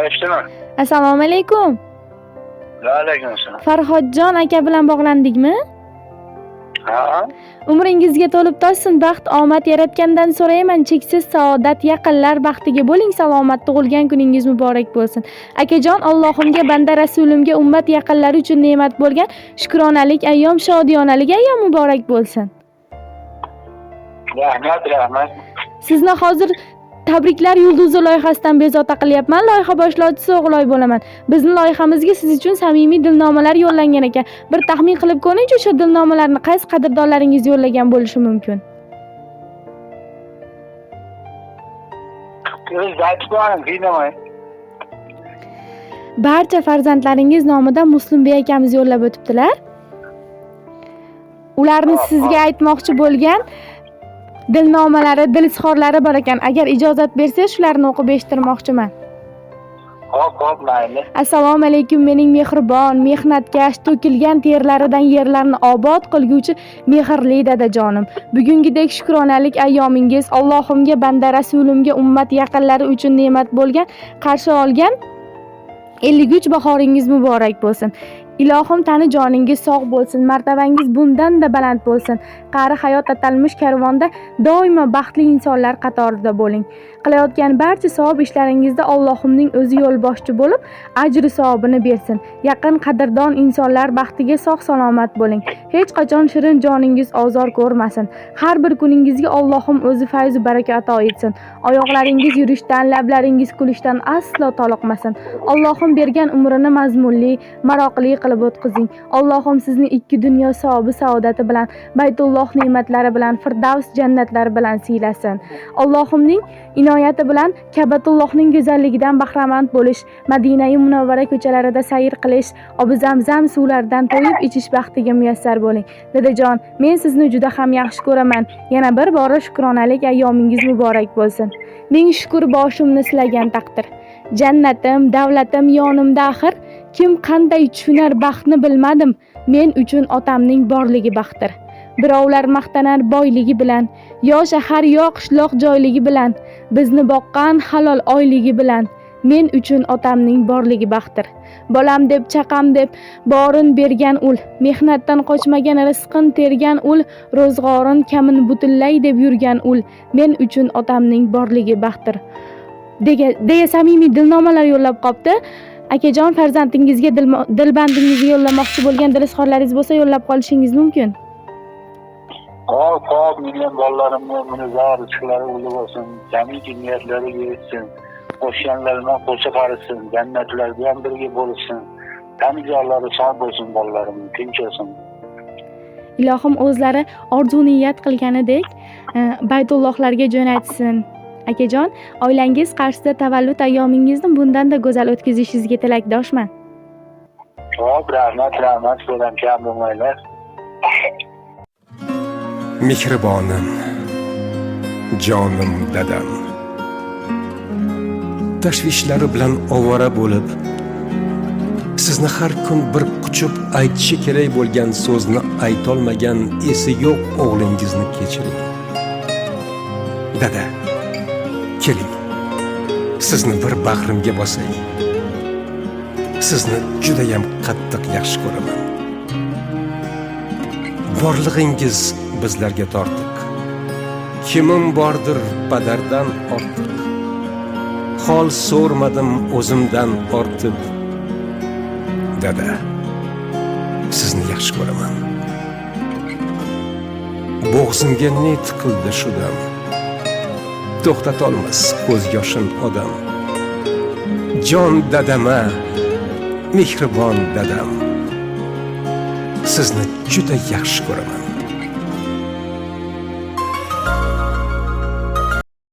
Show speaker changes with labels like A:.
A: Eshitaman.
B: Assalomu alaykum.
A: Va alaykum assalom.
B: Farhodjon aka bilan bog'landikmi?
A: Ha?
B: Umringizga to'lib toshsin, baxt, omad yaratgandan so'rayman. Cheksiz saodat, yaqinlar baxtiga bo'ling, salomat, tug'ilgan kuningiz muborak bo'lsin. Akajon, Allohimga, banda rasulimga, ummat yaqinlari uchun ne'mat bo'lgan shukronalik ayyom, shodiyonalik ayyom muborak bo'lsin.
A: Rahmat.
B: Sizni hozir Tabriklar yulduzi loyihasidan bezovta qilyapman. Loyiha boshlovchisi O'g'loy bo'laman. Bizning loyihamizga siz uchun samimiy dilnomalar yo'llangan ekan. Bir taxmin qilib ko'ring-chi, o'sha dilnomalarni qaysi qadrdonlaringiz yo'llagan bo'lishi mumkin? Barcha farzandlaringiz nomidan Muslimbek akamiz yo'llab o'tibdilar. Ularni sizga aytmoqchi bo'lgan dilnomalari, dil izhorlari bor ekan. Agar ijozat bersangiz, shularni o'qib eshittirmoqchiman.
A: Xo'p, mayli.
B: Assalomu alaykum, mening mehribon, mehnatkash, to'kilgan terlaridan yerlarni obod qilguvchi mehrli dadajonim. Bugungidek shukronalik ayyomingiz Allohimga, banda rasulimga, ummat yaqinlari uchun ne'mat bo'lgan, qarshi olgan 53 bahoringiz muborak bo'lsin. Ilohim tani joningiz sog' bo'lsin, martabangiz bundan-da baland bo'lsin. Qari hayot atalmish karvonda doimo baxtli insonlar qatorida bo'ling. Qilayotgan barcha savob ishlaringizda Allohimning o'zi yo'lboshchi bo'lib, ajri savobini bersin. Yaqin qadrdon insonlar baxtiga sog' salomat bo'ling. Hech qachon shirin joningiz ozor ko'rmasin. Har bir kuningizga Allohim o'zi fayz va baraka ato etsin. Oyoqlaringiz yurishdan, lablaringiz kulishdan aslo toliqmasin. Allohim bergan umrini mazmunli, maroqli qilib o'tkazing. Allohim sizni ikki dunyo savobi saodati bilan, Baytulloh ne'matlari bilan, Firdavs jannatlari bilan siylasin. Allohimning inoyati bilan Ka'batullohning go'zalligidan bahramand bo'lish, Madina-i Munawvara ko'chalarida sayr qilish, obi Zamzam suvlaridan to'yib ichish baxtiga muyassar bo'ling. Dadajon, men sizni juda ham yaxshi ko'raman. Yana bir bora shukronalik ayyomingiz muborak bo'lsin. Ming shukr boshimni silagan taqdir. Jannatim, davlatim yonimda axir. Kim qanday tushunar baxtni bilmadim. Men uchun otamning borligi baxtdir. Birovlar maqtanar boyligi bilan, yo shahar yo qishloq joyligi bilan, bizni boqqan halol oyligi bilan. Men uchun otamning borligi baxtdir. Bolam deb, chaqam deb borin bergan ul, mehnatdan qochmagan rizqin tergan ul, ro'zg'orin kamin butunlay deb yurgan ul. Men uchun otamning borligi baxtdir. deya samimiy dilnomalar yo'llab qopti. Akajon, farzandingizga dilbandingizga yo'llamoqchi bo'lgan dil izhorlaringiz bo'lsa yo'llab qolishingiz mumkin.
A: Xo'p, mening bolalarimning munozar ishlari ulug' bo'lsin, jamiki niyatlariga yetsin, qo'shganlarini qo'sha qarisin, jannatlar bilan birga bo'lsin. Tani jonlari sog' bo'lsin, bolalarim tinch bo'lsin.
B: Ilohim o'zlari orzu niyat qilganidek Baytullohlarga jo'natsin. Akajon, oilangiz qarshisida tavallud ayyomingizni bundan-da go'zal o'tkazishingizga tilakdoshman.
A: Xo'p, rahmat, so'ram kam bo'lmanglar.
C: Mehribonim, jonim dadam. Tashvishlari bilan ovora bo'lib, sizni har kun bir quchib aytishi kerak bo'lgan so'zni aytolmagan esi yo'q o'g'lingizni kechiring. Dada, keling, sizni bir bag'rimga bosay. Sizni juda ham qattiq yaxshi ko'raman. Borlig'ingiz bizlarga tortiq. Kimim bordir padardan ortiq. Hol so'rmadim o'zimdan ortib. Dada, sizni yaxshi ko'raman. Bo'g'zimga ne tiqildi shu dam. To'xtatolmas ko'z yoshin odam. Jon dadama, mehribon dadam. Sizni juda yaxshi ko'raman.